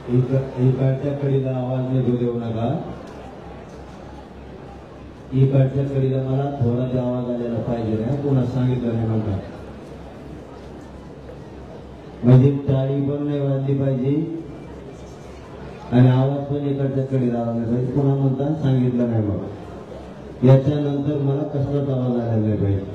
इकडच्या कडीला आवाज निघू देऊ नका. इकडच्या कडीला मला थोडासा आवाज आलेला पाहिजे ना, कोणा सांगितलं नाही म्हणता. म्हणजे टाळी पण नाही वाजली पाहिजे आणि आवाज पण इकडच्या कडीला आला पाहिजे. पुन्हा म्हणता सांगितलं नाही बघा. याच्यानंतर मला कसलाच आवाज आला नाही पाहिजे.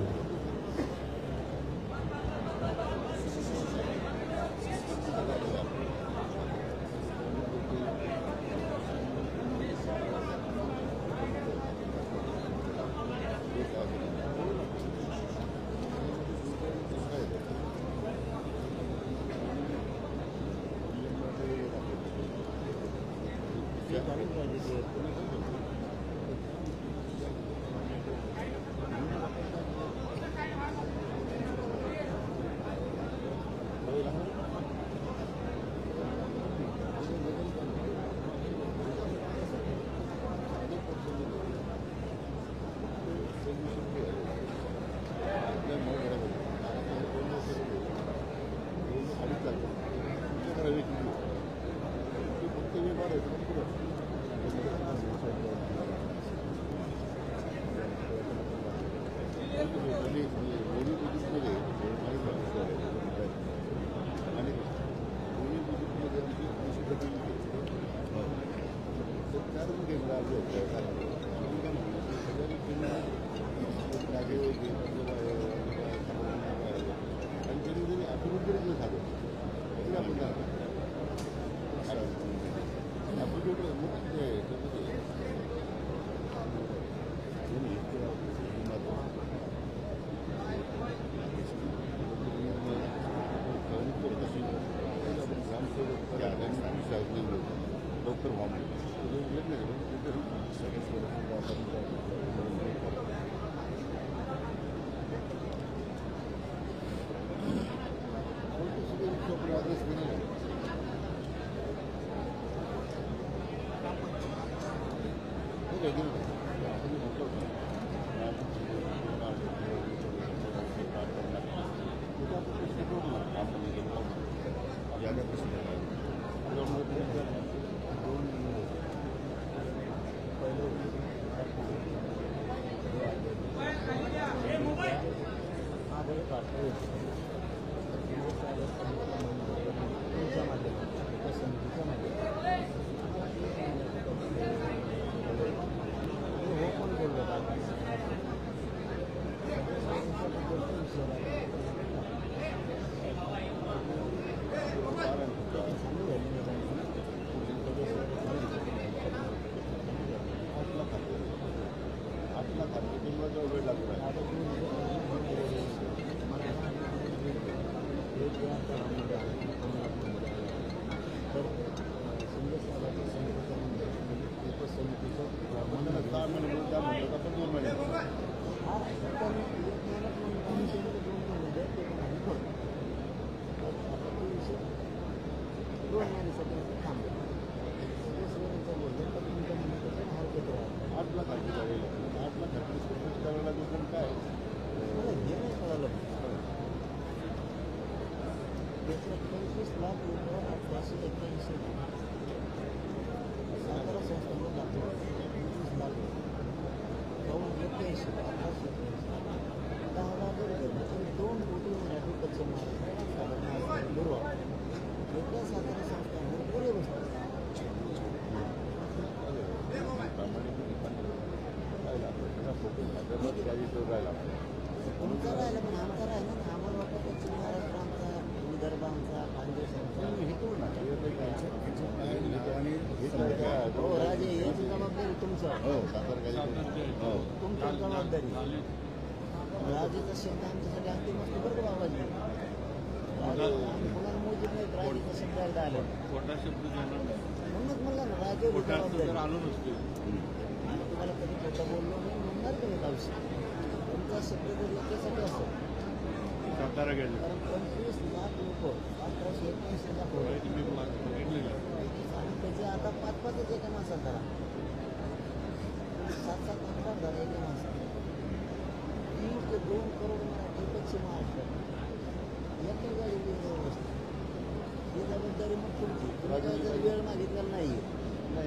ही जबाबदारी मग तुमची. तुम्ही काही जर वेळ मागितलेला नाही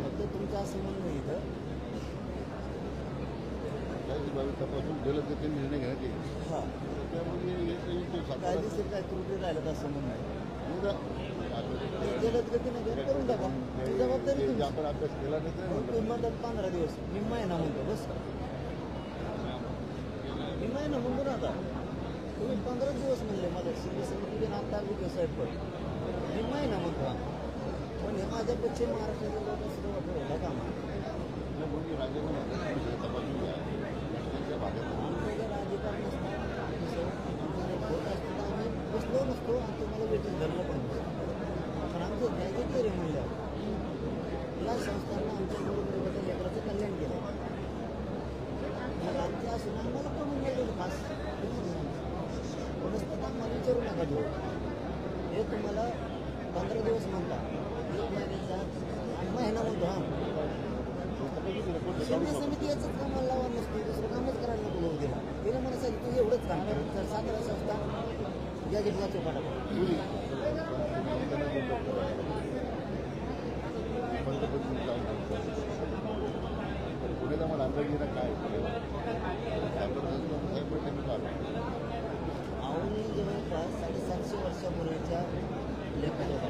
फक्त तुमचं असं म्हणणं आहे इथं तपासून गेलं तर ते निर्णय घेण्यात येईल. हां कायदेशीर काय त्रुटी राहिलं असं म्हणणं आहे. जलद गतीने करून टाका. ती जबाबदारी तुमची. आपण अभ्यास केला नाही तर तुम्ही म्हणतात 15 दिवस मी महिना म्हणतो बस मी महिना म्हणतो ना आता तुम्ही 15 दिवस म्हणले माझ्या सिंधी समिती आता विजय साहेब पण मी महिना म्हणतो पण हे माझ्या पश्चिम महाराष्ट्राच्या लोकांसुद्धा वाटलं काम आमच्या राजकारण नसतं होत असतं तर आम्ही बसलो नसतो आणि तुम्हाला वेटिंग धरलं पण पण आमचं राजकीय रे म्हणलं या संस्थांना आमच्या गोरगरिबाच्या लेकराचं कल्याण केलं मग आमच्या असून आम्हाला करून गेलेलं खास नसतं आम्हाला विचारू नका देऊ हे तुम्हाला 15 दिवस म्हणता 1 महिन्याचा महिना म्हणतो हां सैन्य समिती याचंच कामाला लावा नसतो दुसरं कामच करायला नको लोक दिला तिला मला सांगितलं तू एवढंच काम कर तर 17 संस्था गॅजेटला चौकाटा पुण्याला मला अंदाजीला काय आवनी जवळपास 750 वर्षापूर्वीच्या लेखाच्या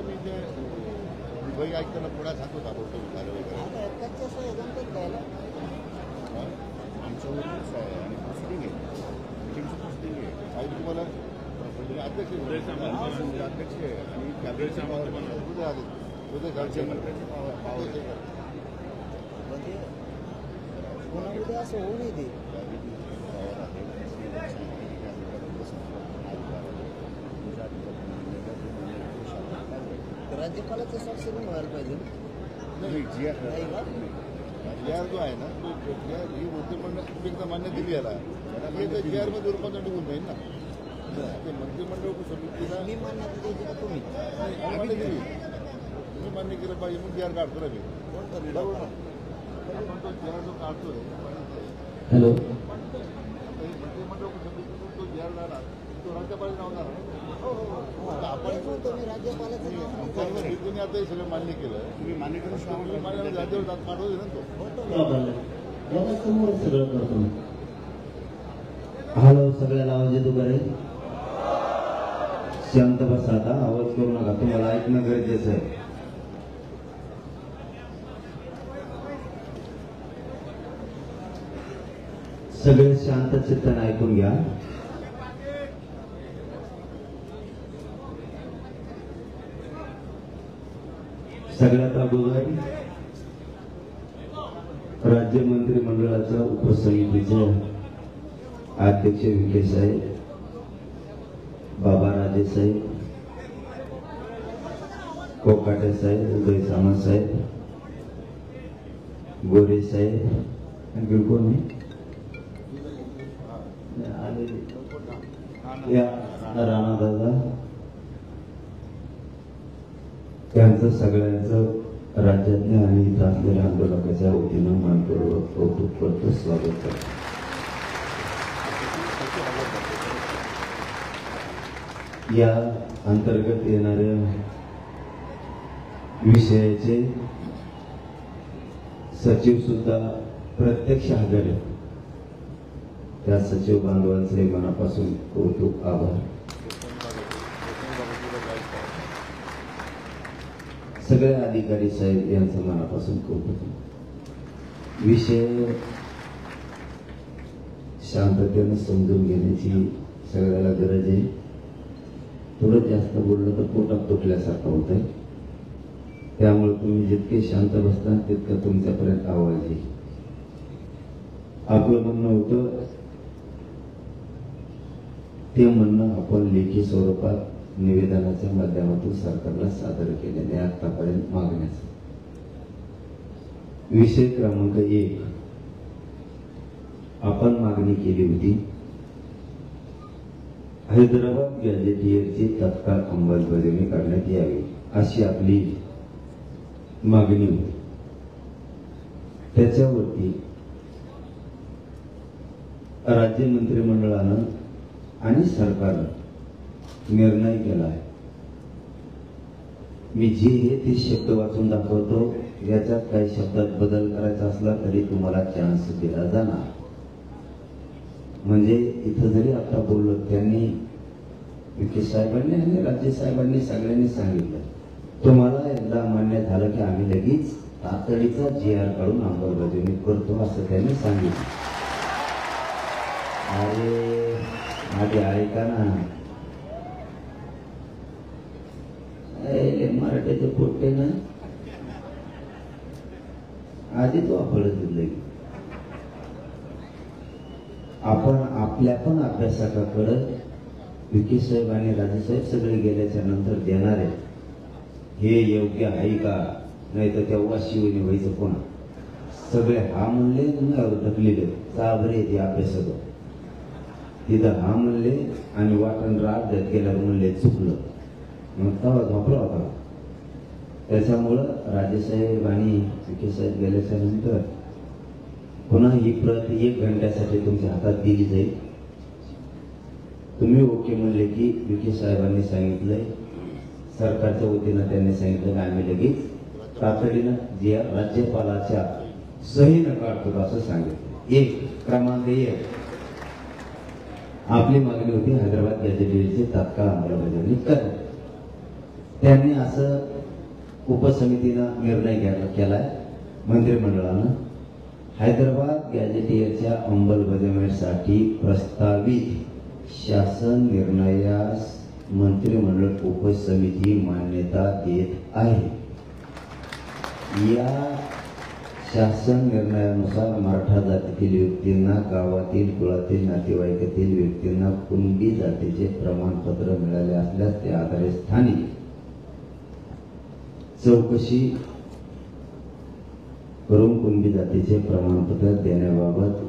मी जे दुबई ऐकताना पुण्यात सांगतो ताबडतोब झालं वगैरे कच्च्या सहजनच द्यायला आमच्यावरच आहे आणि पुस्तिंग आहे मीटिंगची पुस्तिंग आहे काही तुम्हाला अध्यक्ष अध्यक्ष आहे आणि कॅबिनेटच्या उद्या आले उद्या घरचे म्हणजे पुन्हा उद्या असं होऊ नये ते राज्यपालाचं स्वाक्षरी मिळायला पाहिजे नाही जी आर जो आहे ना तो ही मंत्रिमंडळ तुम्ही एकदा मान्य दिली याला तर जी आर मध्ये रूपांतर निघून जाईल ना ते मंत्रिमंडळ समितीला मी मान्यता द्यायची का तुम्ही मान्य दिली तुम्ही मान्य केलं पाहिजे मग जी आर काढतो ना मी कोण कमी आपण तो जी आर जो काढतोय हॅलो मंत्रिमंडळ समितीतून तो जी आर जाणार तो राज्यपाल लावणार आपण म्हणतो मी राज्यपालाचं नाव तुम्ही आता हे सगळं मान्य केलं तुम्ही मान्य करू राज्यावर काढवलं ना तो समोर सगळं करतो हॅलो सगळ्याला आवाज येतो करे शांत बसा आता आवाज करू नका तुम्हाला ऐकणं गरजेचं आहे सगळे शांत चित्ताने ऐकून घ्या सगळ्यात अगोदर राज्य मंत्रिमंडळाच्या उपसमितीचे अध्यक्ष विखे साहेब बाबा राजे साहेब कोकाटे साहेब उदय सामंत साहेब गोरे साहेब आणखी कोणी राणा दादा त्यांचं सगळ्यांचं राज्यातल्या आणि इथं असलेल्या आंदोलकाच्या वतीनं मानपूर्वक कौतुक करतो स्वागत करतो या अंतर्गत येणाऱ्या विषयाचे सचिव सुद्धा प्रत्यक्ष हजर आहेत त्या सचिव बांधवांचे मनापासून कौतुक आभार सगळे अधिकारी साहेब यांचं मनापासून कौतुक विषय शांततेने समजून घेण्याची सगळ्याला गरज आहे थोडं जास्त बोललं तर पोटात तुटल्यासारखं होत आहे त्यामुळे तुम्ही जितके शांत बसता तितकं तुमच्यापर्यंत आवाज येईल आपलं म्हणणं होतं ते म्हणणं आपण लेखी स्वरूपात निवेदनाच्या माध्यमातून सरकारला सादर केलेले आतापर्यंत मागण्याचा विषय क्रमांक 1 आपण मागणी केली होती हैदराबाद गॅजेटियरची तत्काळ अंमलबजावणी करण्यात यावी अशी आपली मागणी होती त्याच्यावरती राज्य मंत्रिमंडळानं आणि सरकारनं निर्णय केला आहे. मी जे हे ते शब्द वाचून दाखवतो, याच्यात काही शब्दात बदल करायचा असला तरी तुम्हाला चान्स दिला जाणार. म्हणजे इथं जरी आता बोललो, त्यांनी विखे साहेबांनी आणि राज्य साहेबांनी सगळ्यांनी सांगितलं, तुम्हाला एकदा मान्य झालं की आम्ही लगेच तातडीचा GR काढून अंमलबजावणी करतो असं त्यांनी सांगितलं. अरे आधी ऐका ना, मराठीचे पोट्टे ना आधी तो आपलं दिलं. आपण आपल्या पण अभ्यासकाकडे विखे साहेब आणि राजेसाहेब सगळे गेल्याच्या नंतर देणार आहे. हे योग्य आहे का नाही तर तेव्हा शिवणी व्हायचं कोण? सगळे हा म्हणले ढकलेले चाबरे ते अभ्यासक तिथं हा म्हणले आणि वाटण राग देत गेल्यावर म्हणले चुकलं. मग तेव्हा झोपला होता. त्याच्यामुळं राजेसाहेब आणि विखे साहेब गेल्याच्या नंतर पुन्हा ही प्रत 1 घंट्यासाठी तुमच्या हातात दिली जाईल. तुम्ही ओके म्हणले की विखे साहेबांनी सांगितलंय, सरकारच्या वतीनं त्यांनी सांगितलं की आम्ही लगेच तातडीनं जे राज्यपालाच्या सहीनं काढतो असं सांगितलं. 1 क्रमांक 1 आपली मागणी होती हैदराबाद गॅझेटेडची तात्काळ अंमलबजावणी करणे. त्यांनी असं उपसमितीनं निर्णय केलाय मंत्रिमंडळानं. हैदराबाद गॅझेटियरच्या अंमलबजावणीसाठी प्रस्तावित शासन निर्णयास मंत्रिमंडळ उपसमिती मान्यता देत आहे. या शासन निर्णयानुसार मराठा जातीतील व्यक्तींना, गावातील कुळातील नातेवाईकातील व्यक्तींना कुणबी जातीचे प्रमाणपत्र मिळाले असल्यास त्या आधारे स्थानिक चौकशी करून कुणबी जातीचे प्रमाणपत्र देण्याबाबत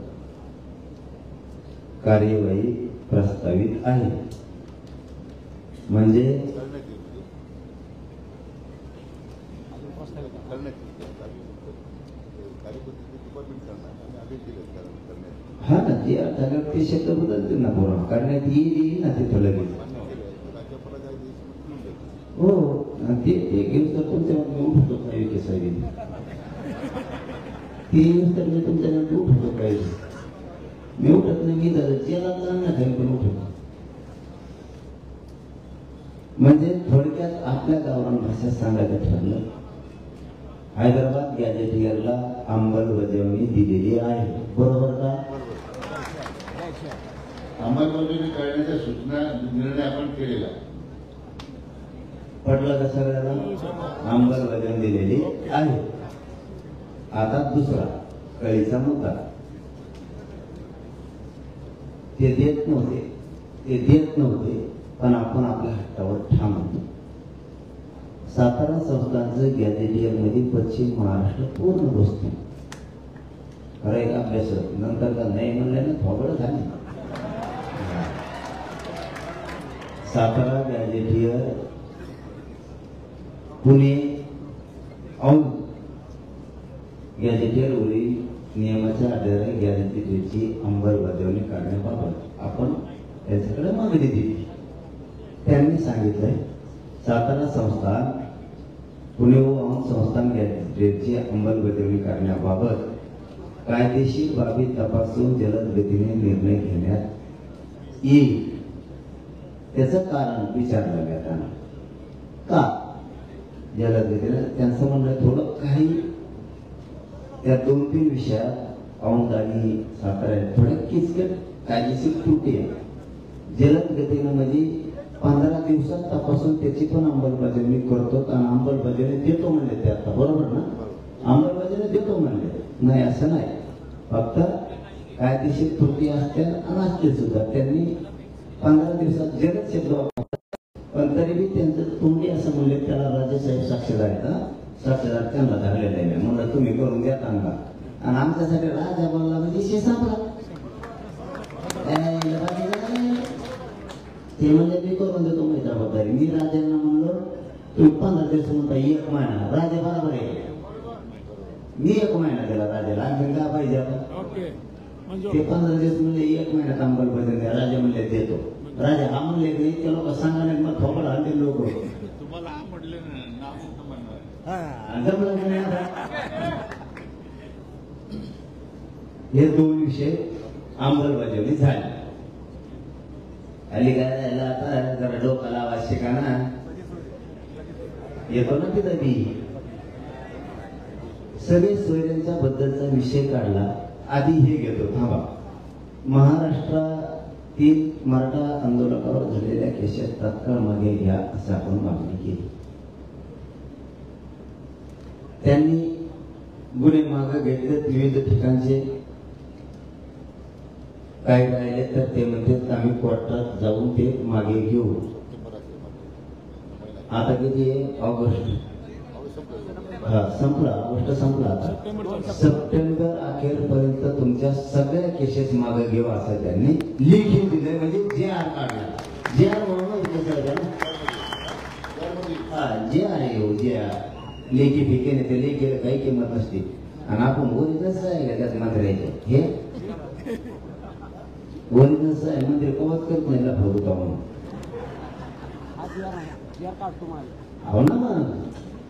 कार्यवाही प्रस्तावित आहे. म्हणजे हा ना, जे आता ते शब्द बदलते ना, पूर्ण करण्यात येईल ना तिथं लगेच. हो, ते घेऊन तर तुमच्या उठतो काही केस आहे ते येऊन तर मी तुमच्याकडे उठतो पाहिजे. मी उठत नाही, मी तर जेला ना काही पण उठतो. म्हणजे थोडक्यात आपल्या गावरान भाषेत सांगायचं ठरलं, हैदराबाद गॅझेटियरला अंमलबजावणी दिलेली आहे. बरोबर का? अंमलबजावणी करण्याच्या सूचना निर्णय आपण केलेला पटलं का सगळ्याला? अंमलबजावणी दिलेली आहे. आता दुसरा कळीचा मुद्दा, ते देत नव्हते पण आपण आपल्या हट्टावर ठाम होतो. सातारा संस्थांचं गॅझेटियर मध्ये पश्चिम महाराष्ट्र पूर्ण बसतो. खरं अभ्यास नंतर का नाही म्हणल्यानं थोबड झाली. सातारा गॅझेटियर पुणे औंध गॅझेटियरवरील नियमाच्या आधारे गॅझेटियरची अंमलबजावणी करण्याबाबत आपण त्यांच्याकडे मागणी दिली. त्यांनी सांगितलंय सातारा संस्थान पुणे व औंध संस्थान गॅझेटियरची अंमलबजावणी करण्याबाबत कायदेशीर बाबी तपासून जलद गतीने निर्णय घेण्यात येईल. त्याचं कारण विचारलं जाताना का जलद गतीने त्यांचं म्हणणं थोडं काही त्या 2-3 विषयात औंध आणि सातारा थोड्या किचकट कायदेशीर त्रुटी आहे. जलद गतीनं म्हणजे 15 दिवसात तपासून त्याची पण अंमलबजावणी करतो आणि अंमलबजावणी देतो म्हणले ते आता. बरोबर ना? अंमलबजावणी देतो म्हणले नाही असं नाही, फक्त कायदेशीर त्रुटी असतील आणि असतील सुद्धा. त्यांनी 15 दिवसात जलद शब्द पण तरी बी त्यांचं तोंडी असं म्हणले त्याला राजेसाहेब साक्षीदार आहेत. साक्षीदार त्यांना धरलेला आहे म्हणलं तुम्ही करून द्या सांगा. आणि आमच्यासाठी राजा बोलला म्हणजे शेसापला ते म्हणजे मी करून देतो मी जबाबदारी. मी राजांना म्हणलो तुम्ही 15 दिवस म्हणता 1 महिना. राजा बरोबर आहे, मी 1 महिना दिला राजाला. आणखी काय पाहिजे आता? ते 15 दिवस म्हणजे 1 महिन्यात अंमलबजावणी राजा म्हणले देतो. राजा हा म्हणले की ते लोक सांगा नाही मग थोपड आणले लोक तुम्हाला म्हटले ना नाव नव्हतं म्हणणार. हे दोन विषय अंमलबजावणी झाले. अलीकडे राहिला आता जरा डोकाला आवश्यक ना येतो ना तिथं मी सगळे सोयऱ्यांच्या बद्दलचा विषय काढला. आधी हे घेतो थांबा. महाराष्ट्रातील मराठा आंदोलकावर झालेल्या केसेस तात्काळ मागे घ्या असं आपण मागणी केली. त्यांनी गुन्हे मागे घेतले विविध ठिकाणचे. काय राहिले तर ते म्हणतात आम्ही कोर्टात जाऊन ते मागे घेऊ. आता किती आहे? ऑगस्ट संपला. ऑगस्ट संपला. आता सप्टेंबर अखेरपर्यंत तुमच्या सगळ्या केसेस मागे घेऊ असं त्यांनी लिखित दिलंय. म्हणजे जे आर काढला. जे आर म्हणून जे आर आहे जे आर लेखी फिके नाही. ते लेखीला काही किंमत नसते. आणि आपण ओरिजिनल आहे का त्यात मंत्र्याचे हे ओरिजिनल आहे मंदिर कवच करत नाही ना प्रभुता म्हणून. हो ना मग.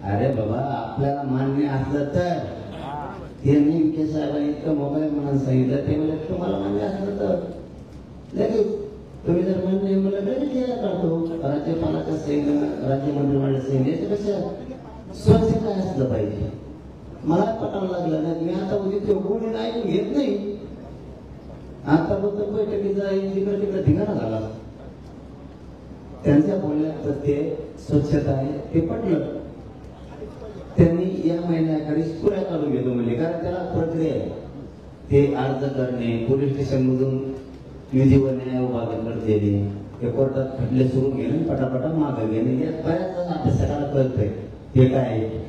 अरे बाबा आपल्याला मान्य असलं तर त्यांनी विखे साहेबांनी इतकं मोबाईल म्हणून सांगितलं. ते म्हणजे तुम्हाला मान्य असलं तर लगेच तुम्ही जर मान्य मला लगेच यायला काढतो. राज्यपालाच्या सैन राज्य मंत्रिमंडळ सैन याच्यापेक्षा स्वच्छ काय असलं पाहिजे. मला पटायला लागलं नाही. मी आता उद्या गोळी ऐकून घेत नाही. आता फक्त बैठकीचा तिकडे तिकडे ठिकाणा झाला. त्यांच्या बोलण्यात ते स्वच्छता आहे ते पटलं. त्यांनी या महिन्याकडे पुऱ्या काढून घेतो म्हणजे कारण त्याला प्रक्रिया आहे. ते अर्ज करणे पोलीस स्टेशन मधून विधी व न्याय विभागाकडे देणे ते कोर्टात खटले सुरू घेणे पटापटा मागे घेणे यात बऱ्याच अभ्यासकाला कळतंय ते काय आहे.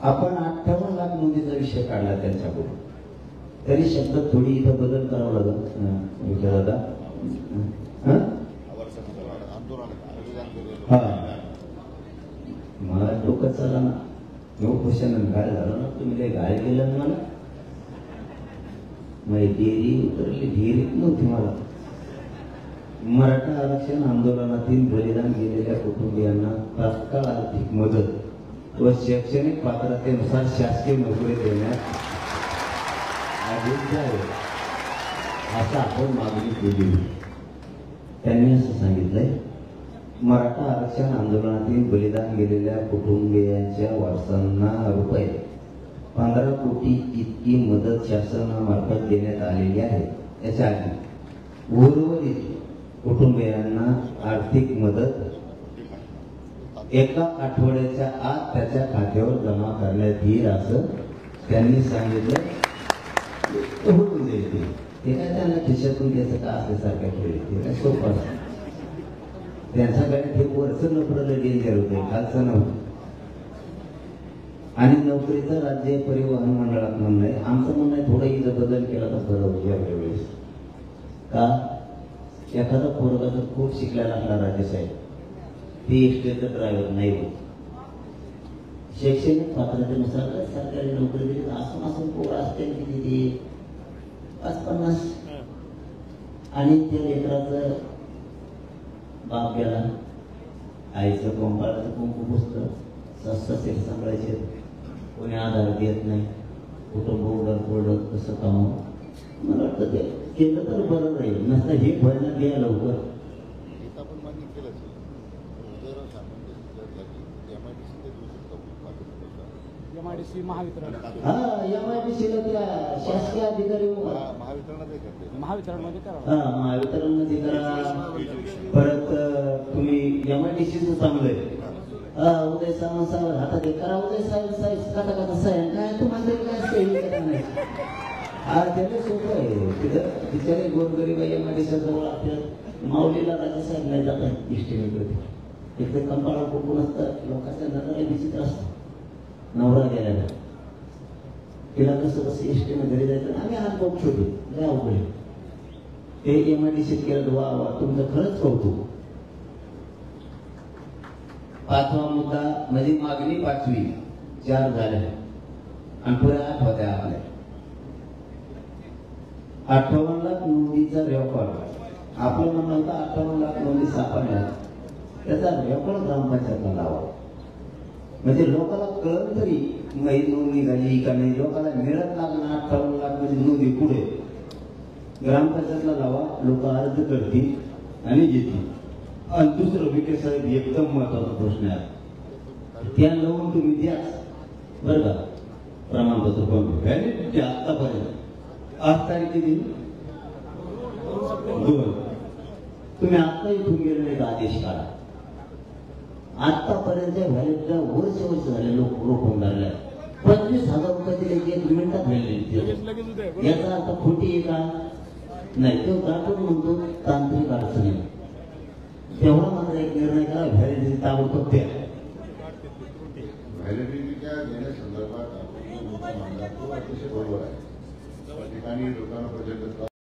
आपण 58 लाख नोंदीचा विषय काढला त्यांच्याकडून. तरी शब्द थोडी इथं बदल करावा लागत दादा. हा मला डोकं चालला ना. क्वेश्चन काय झालं ना तुम्ही काही गाय केलं ना मला. डेअरी उतरली ढेरीत नव्हती मला. मराठा आरक्षण आंदोलनातील बलिदान गेलेल्या कुटुंबियांना तात्काळ आर्थिक मदत व शैक्षणिक पात्रतेनुसार शासकीय नोकरी देण्यात असं आपण मागणी केली. त्यांनी असं सांगितलंय मराठा आरक्षण आंदोलनातील बलिदान गेलेल्या कुटुंबियांच्या वारसांना रुपये 15 कोटी इतकी मदत शासनामार्फत देण्यात आलेली आहे. याच्या आधी उर्वरित कुटुंबियांना आर्थिक मदत एका आठवड्याच्या आत त्याच्या खात्यावर जमा करण्यात येईल असं त्यांनी सांगितलं. होऊन जाईल ते काय त्यांना खिशातून घ्यायचं का असल्यासारखं खेळ ते काय सोपं असतं. त्यांच्या गळ्यात हे वरचं नोकरीला डेंजर होतं खालचं नव्हतं. आणि नोकरीचं राज्य परिवहन मंडळात म्हणणं आहे. आमचं म्हणणं आहे थोडा इथं बदल केला तर बरं होईल यावेळी वेळेस. का एखादा पोरगा जर खूप शिकलेला असला राज्यसाहेब ते एसटीचा ड्रायव्हर नाही होत. शैक्षणिक पात्रतेनुसार सरकारी नोकरी दिली असून पोरं असते किती ते 50 आणि त्या लेकराचं बाप गेला आईचं कोंबाळाचं कुंकू पुसतं ससे सांभाळायचे कोणी आधार देत नाही कुटुंब उडत पडत कसं काम. मला वाटतं ते केलं तर बरं राहील. नसतं हे भरणं द्या लवकर. आपण मान्य केलं MIDC महावितरण हा MIDCला त्या शासकीय अधिकारी महावितरणमध्ये करा. महावितरणमध्ये करा. परत तुम्ही MIDCच चांगलंय. उदय सावंत साहेब हातात करा. उदय साहेब कथा साहेब काय तुम्हाला काय असते त्याला सोपं आहे. तिथं बिचारे गोरगरीब MIDC जवळ आपल्या माऊलीला राजासाहेब नाही जातात इष्टीमेकडे. तिथे कंपाळा कोकून असतं लोकांच्या नजरा विचित्र असतं. नवरा गेल्याला तिला कसं कसं एसटीने घरी जायचं आम्ही हात बघ छोटे लय अवघड ते MIDC केलं. वा वा तुमचं खरंच कौतुक. 5वा मुद्दा म्हणजे मागणी 5वी 4 झाल्या आणि पुऱ्या 8 होत्या आपल्या. 58 लाख नोंदीचा रेकॉर्ड आपलं म्हणणं होतं 58 लाख नोंदी सापडल्या त्याचा रेकॉर्ड ग्रामपंचायतला लावा म्हणजे लोकांना कळत तरी नोंद निघाली का नाही लोकांना मिळत लागणार 58 लाख म्हणजे नोंदी पुढे ग्रामपंचायतला लावा लोक अर्ज करतील आणि घेतील आणि दुसरं विखे साहेब एकदम महत्वाचा प्रश्न आहे त्या लावून तुम्ही द्याच बरं का प्रमाणपत्र पण व्हॅलिडिटी आतापर्यंत 8 तारखेची 2 तुम्ही आता इथून गेले नाही आदेश काढा आतापर्यंत व्हॅलिडिटीला वर्ष झाले लोक रोखून धरले 25,000 रुपये दिले 1 मिनिटात व्हॅलिडिटी याचा अर्थ खोटी आहे का नाही तो दाखवून म्हणतो तांत्रिक अडचणी तेव्हा मात्र एक निर्णय करा व्हॅलिडिटी ताबडतोब द्या